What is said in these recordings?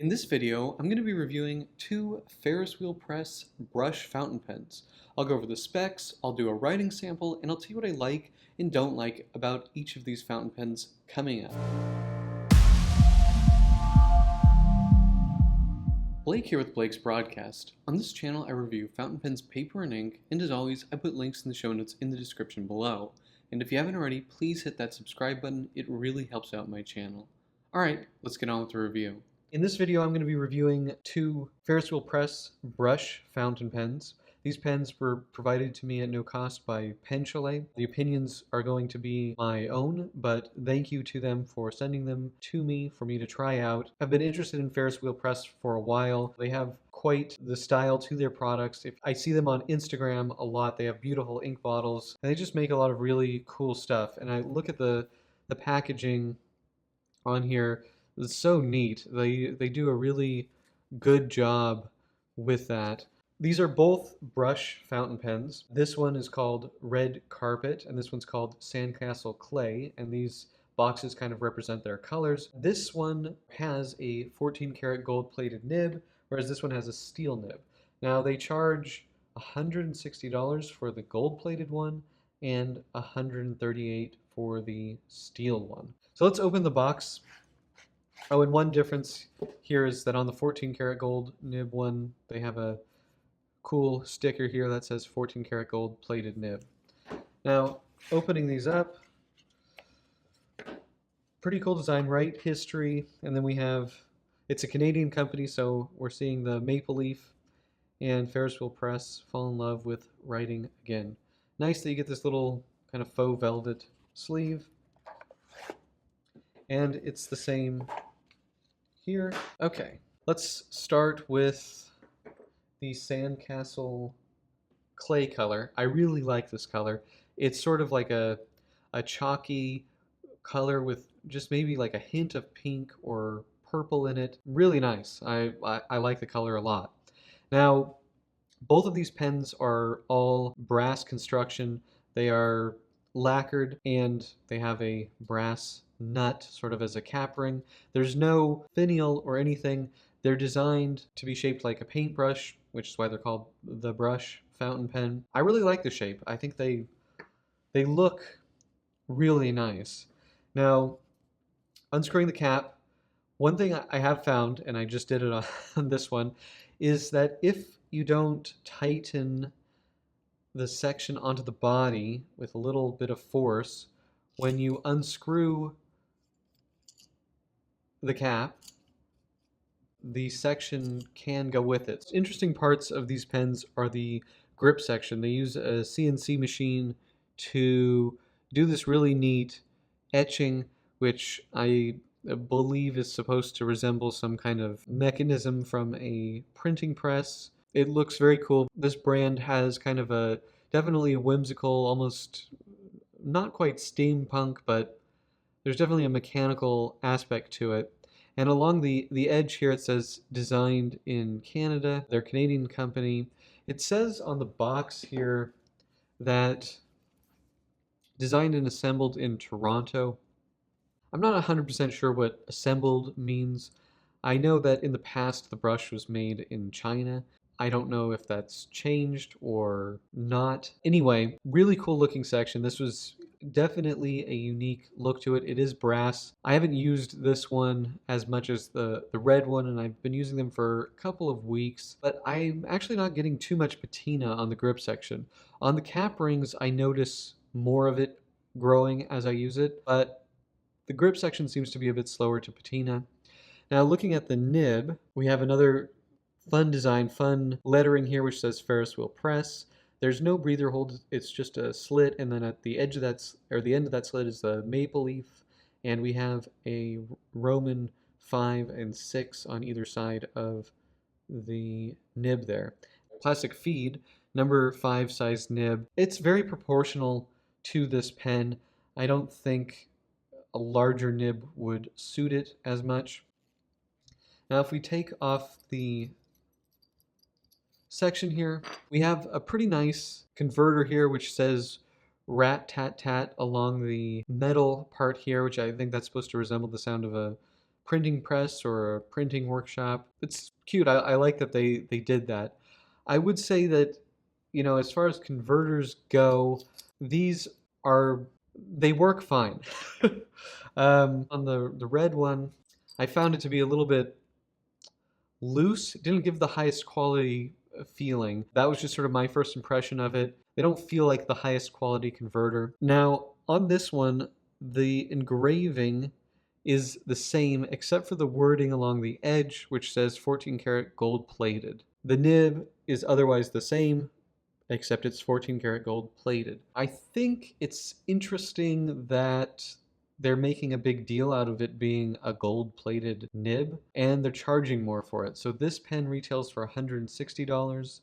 In this video, I'm going to be reviewing two Ferris Wheel Press brush fountain pens. I'll go over the specs, I'll do a writing sample, and I'll tell you what I like and don't like about each of these fountain pens coming up. Blake here with Blake's Broadcast. On this channel, I review fountain pens, paper, and ink, and as always, I put links in the show notes in the description below. And if you haven't already, please hit that subscribe button, it really helps out my channel. Alright, let's get on with the review. In this video, I'm going to be reviewing two Ferris Wheel Press Brush fountain pens. These pens were provided to me at no cost by Pen Chalet. The opinions are going to be my own, but thank you to them for sending them to me for me to try out. I've been interested in Ferris Wheel Press for a while. They have quite the style to their products. If I see them on Instagram a lot, they have beautiful ink bottles, and they just make a lot of really cool stuff. And I look at the packaging on here. It's so neat. They do a really good job with that. These are both brush fountain pens. This one is called Red Carpet, and this one's called Sandcastle Clay, and these boxes kind of represent their colors. This one has a 14 karat gold plated nib, whereas this one has a steel nib. Now they charge $160 for the gold plated one and $138 for the steel one. So let's open the box. Oh, and one difference here is that on the 14 karat gold nib one, they have a cool sticker here that says 14 karat gold plated nib. Now, opening these up, pretty cool design, right? History, and then we have, it's a Canadian company, so we're seeing the maple leaf and Ferris Wheel Press fall in love with writing again. Nice that you get this little kind of faux velvet sleeve, and it's the same here. Okay, let's start with the Sandcastle Clay color. I really like this color. It's sort of like a chalky color with just maybe like a hint of pink or purple in it. Really nice. I like the color a lot. Now, both of these pens are all brass construction. They are lacquered and they have a brass nut sort of as a cap ring. There's no finial or anything. They're designed to be shaped like a paintbrush, which is why they're called the brush fountain pen. I really like the shape. I think they look really nice. Now, unscrewing the cap, one thing I have found, and I just did it on this one, is that if you don't tighten the section onto the body with a little bit of force, when you unscrew the cap, the section can go with it. Interesting parts of these pens are the grip section. They use a CNC machine to do this really neat etching, which I believe is supposed to resemble some kind of mechanism from a printing press. It looks very cool. This brand has kind of a definitely a whimsical, almost not quite steampunk, but there's definitely a mechanical aspect to it. And along the edge here it says designed in Canada. They're a Canadian company. It says on the box here that designed and assembled in Toronto. I'm not 100% sure what assembled means. I know that in the past the brush was made in China. I don't know if that's changed or not. Anyway, really cool looking section. This was definitely a unique look to it. It is brass. I haven't used this one as much as the red one, and I've been using them for a couple of weeks, but I'm actually not getting too much patina on the grip section. On the cap rings, I notice more of it growing as I use it, but the grip section seems to be a bit slower to patina. Now, looking at the nib, we have another fun design, fun lettering here, which says Ferris Wheel Press. There's no breather hold, it's just a slit, and then at the edge of that, or the end of that slit is the maple leaf, and we have a Roman 5 and 6 on either side of the nib there. Plastic feed, number 5 size nib. It's very proportional to this pen. I don't think a larger nib would suit it as much. Now, if we take off the section here, we have a pretty nice converter here which says rat-tat-tat along the metal part here, which I think that's supposed to resemble the sound of a printing press or a printing workshop. It's cute. I like that they did that. I would say that, you know, as far as converters go, these are they work fine. On the red one, I found it to be a little bit loose. It didn't give the highest quality feeling. That was just sort of my first impression of it. They don't feel like the highest quality converter. Now, on this one, the engraving is the same except for the wording along the edge, which says 14 karat gold plated. The nib is otherwise the same, except it's 14 karat gold plated. I think it's interesting that they're making a big deal out of it being a gold plated nib, and they're charging more for it. So this pen retails for $160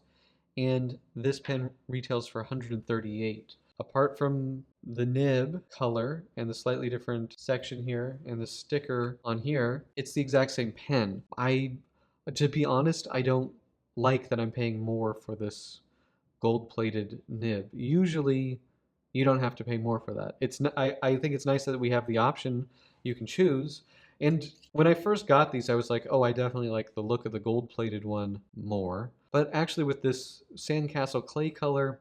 and this pen retails for $138. Apart from the nib color and the slightly different section here and the sticker on here, it's the exact same pen. To be honest, I don't like that I'm paying more for this gold-plated nib. Usually, you don't have to pay more for that. I think it's nice that we have the option you can choose. And when I first got these, I was like, oh, I definitely like the look of the gold-plated one more. But actually, with this Sandcastle clay color,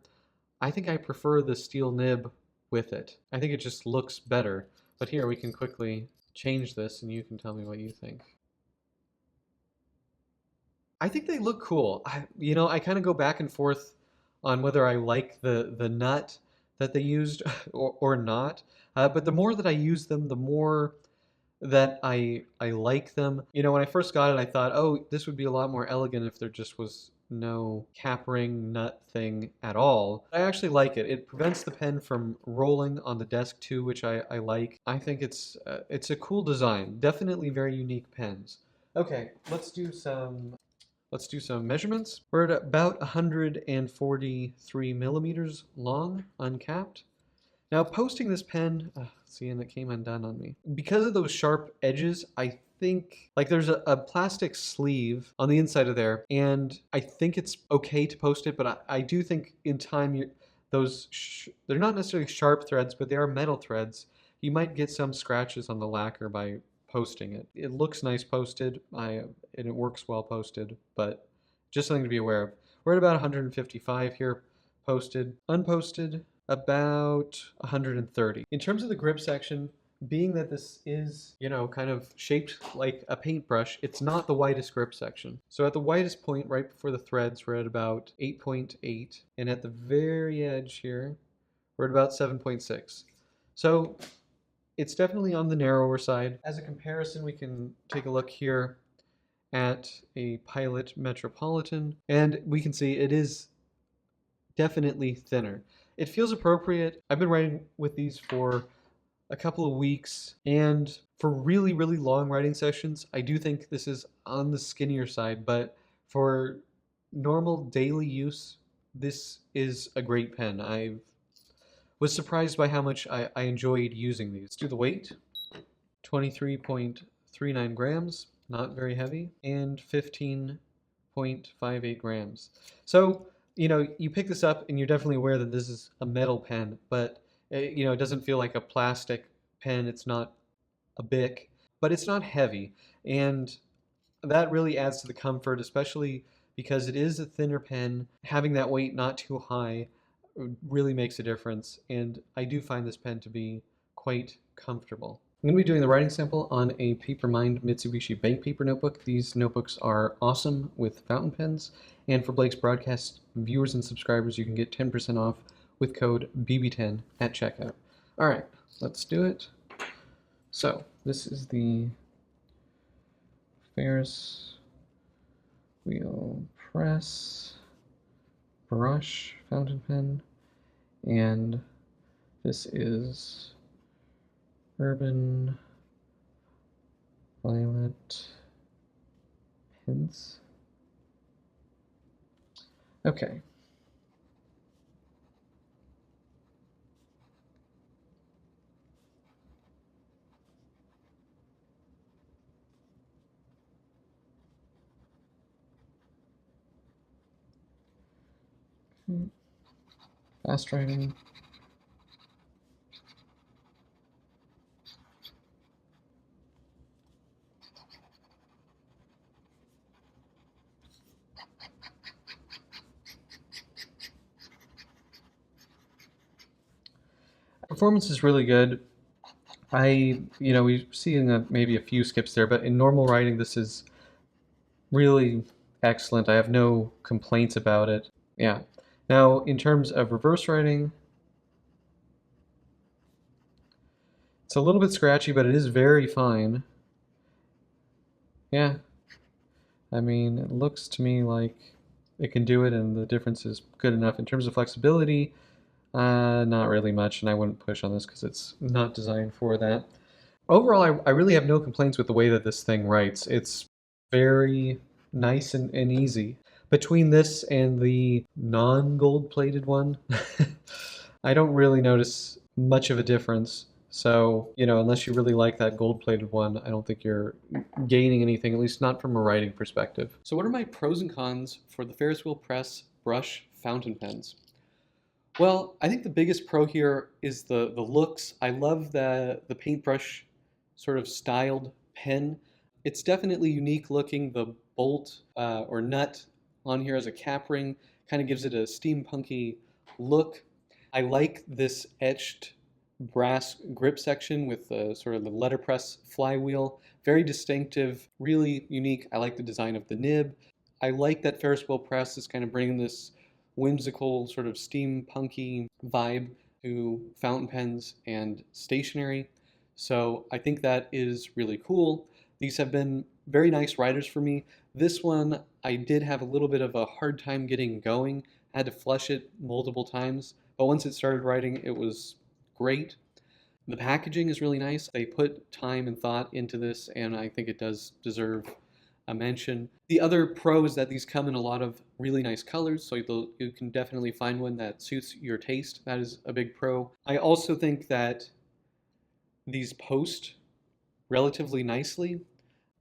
I think I prefer the steel nib with it. I think it just looks better. But here, we can quickly change this, and you can tell me what you think. I think they look cool. I kind of go back and forth on whether I like the nut that they used or not. But the more that I use them, the more that I like them. You know, when I first got it, I thought, oh, this would be a lot more elegant if there just was no cap ring nut thing at all. I actually like it. It prevents the pen from rolling on the desk too, which I like. I think it's a cool design. Definitely very unique pens. Okay, let's do some measurements. We're at about 143 millimeters long, uncapped. Now, posting this pen, see, and it came undone on me. Because of those sharp edges, I think, like there's a plastic sleeve on the inside of there, and I think it's okay to post it, but I do think in time, they're not necessarily sharp threads, but they are metal threads. You might get some scratches on the lacquer by posting it. It looks nice posted, and it works well posted, but just something to be aware of. We're at about 155 here posted. Unposted, about 130. In terms of the grip section, being that this is, you know, kind of shaped like a paintbrush, it's not the widest grip section. So at the widest point, right before the threads, we're at about 8.8, and at the very edge here, we're at about 7.6. So it's definitely on the narrower side. As a comparison, we can take a look here at a Pilot Metropolitan, and we can see it is definitely thinner. It feels appropriate. I've been writing with these for a couple of weeks, and for really, really long writing sessions, I do think this is on the skinnier side, but for normal daily use, this is a great pen. I was surprised by how much I enjoyed using these. Let's do the weight. 23.39 grams, not very heavy, and 15.58 grams. So, you know, you pick this up and you're definitely aware that this is a metal pen, but you know, it doesn't feel like a plastic pen. It's not a Bic, but it's not heavy. And that really adds to the comfort, especially because it is a thinner pen. Having that weight not too high really makes a difference. And I do find this pen to be quite comfortable. I'm going to be doing the writing sample on a Papermind Mitsubishi bank paper notebook. These notebooks are awesome with fountain pens. And for Blake's Broadcast viewers and subscribers, you can get 10% off with code BB10 at checkout. All right, let's do it. So this is the Ferris Wheel Press Brush fountain pen, and this is Urban Violet pens. Okay. Fast writing. Performance is really good. We're seeing maybe a few skips there, but in normal writing, this is really excellent. I have no complaints about it. Yeah. Now, in terms of reverse writing, it's a little bit scratchy, but it is very fine. Yeah. I mean, it looks to me like it can do it, and the difference is good enough. In terms of flexibility, not really much, and I wouldn't push on this because it's not designed for that. Overall, I really have no complaints with the way that this thing writes. It's very nice and easy. Between this and the non-gold plated one, I don't really notice much of a difference. So, unless you really like that gold plated one, I don't think you're gaining anything, at least not from a writing perspective. So what are my pros and cons for the Ferris Wheel Press Brush fountain pens? Well, I think the biggest pro here is the looks. I love the paintbrush sort of styled pen. It's definitely unique looking. The bolt or nut on here as a cap ring kind of gives it a steampunky look. I like this etched brass grip section with sort of the letterpress flywheel. Very distinctive, really unique. I like the design of the nib. I like that Ferris Wheel Press is kind of bringing this whimsical sort of steampunky vibe to fountain pens and stationery. So I think that is really cool. These have been very nice writers for me. This one, I did have a little bit of a hard time getting going. I had to flush it multiple times, but once it started writing, it was great. The packaging is really nice. They put time and thought into this, and I think it does deserve a mention. The other pro is that these come in a lot of really nice colors, so you can definitely find one that suits your taste. That is a big pro. I also think that these post relatively nicely.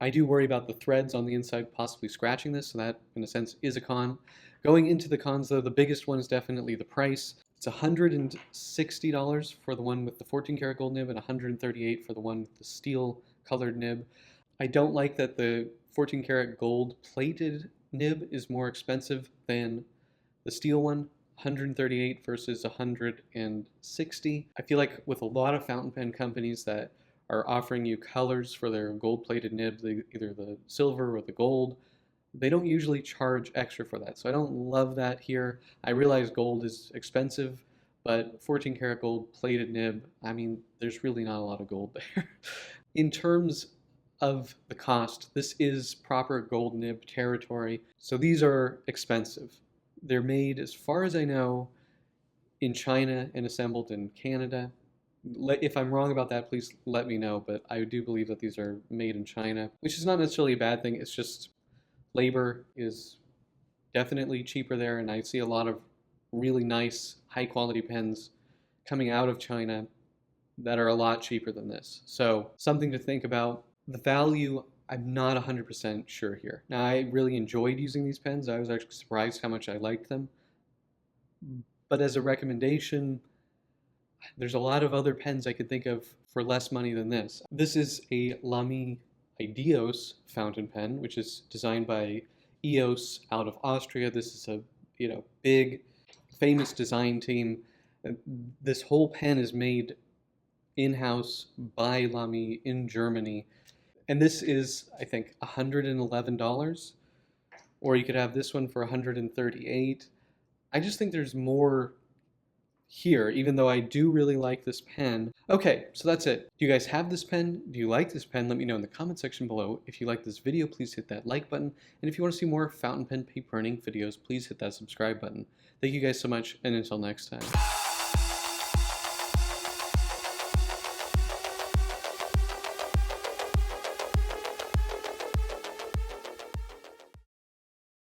I do worry about the threads on the inside possibly scratching this, so that in a sense is a con. Going into the cons though, the biggest one is definitely the price. It's $160 for the one with the 14 karat gold nib and $138 for the one with the steel colored nib. I don't like that the 14 karat gold plated nib is more expensive than the steel one. 138 versus 160. I feel like with a lot of fountain pen companies that are offering you colors for their gold-plated nibs, either the silver or the gold, they don't usually charge extra for that. So I don't love that here. I realize gold is expensive, but 14 karat gold plated nib, I mean, there's really not a lot of gold there. In terms of the cost, this is proper gold nib territory. So these are expensive. They're made, as far as I know, in China and assembled in Canada. If I'm wrong about that, please let me know, but I do believe that these are made in China, which is not necessarily a bad thing. It's just labor is definitely cheaper there, and I see a lot of really nice, high-quality pens coming out of China that are a lot cheaper than this. So something to think about. The value, I'm not 100% sure here. Now, I really enjoyed using these pens. I was actually surprised how much I liked them. But as a recommendation, there's a lot of other pens I could think of for less money than this. This is a Lamy Ideos fountain pen, which is designed by EOS out of Austria. This is a big, famous design team. This whole pen is made in-house by Lamy in Germany. And this is, I think, $111. Or you could have this one for $138. I just think there's more here, even though I do really like this pen. Okay, so that's it. Do you guys have this pen? Do you like this pen? Let me know in the comment section below. If you like this video, please hit that like button. And if you want to see more fountain pen paper printing videos, please hit that subscribe button. Thank you guys so much, and until next time.